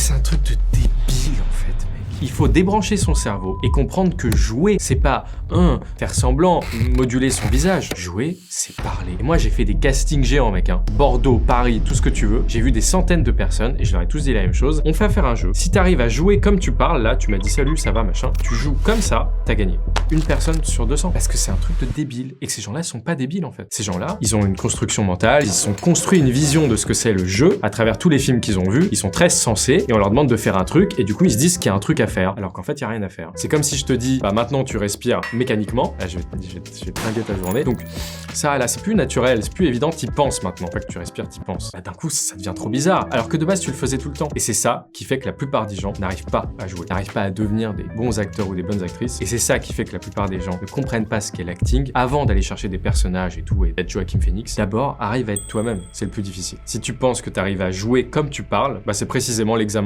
c'est un truc de débile en fait, mec. Il faut débrancher son cerveau et comprendre que jouer, c'est pas faire semblant, moduler son visage. Jouer, c'est parler. Et moi, j'ai fait des castings géants, mec. Bordeaux, Paris, tout ce que tu veux. J'ai vu des centaines de personnes et je leur ai tous dit la même chose. On fait faire un jeu. Si t'arrives à jouer comme tu parles, là, tu m'as dit salut, ça va, machin. Tu joues comme ça, t'as gagné. Une personne sur 200. Parce que c'est un truc de débile. Et que ces gens-là sont pas débiles, en fait. Ces gens-là, ils ont une construction mentale, ils se sont construits une vision de ce que c'est le jeu à travers tous les films qu'ils ont vus. Ils sont très sensés et on leur demande de faire un truc et du coup, ils se disent qu'il y a un truc à faire. Alors qu'en fait, il y a rien à faire. C'est comme si je te dis, bah maintenant, tu respires mécaniquement. Là, je vais te flinguer ta journée. Donc, ça, là, c'est plus naturel, c'est plus évident, t'y penses maintenant. Pas que tu respires, t'y penses. Bah, d'un coup, ça devient trop bizarre. Alors que de base, tu le faisais tout le temps. Et c'est ça qui fait que la plupart des gens n'arrivent pas à jouer, n'arrivent pas à devenir des bons acteurs ou des bonnes actrices. Et c'est ça qui fait que la plupart des gens ne comprennent pas ce qu'est l'acting avant d'aller chercher des personnages et tout et d'être Joaquin Phoenix. D'abord, arrive à être toi-même. C'est le plus difficile. Si tu penses que t'arrives à jouer comme tu parles, bah, c'est précisément l'examen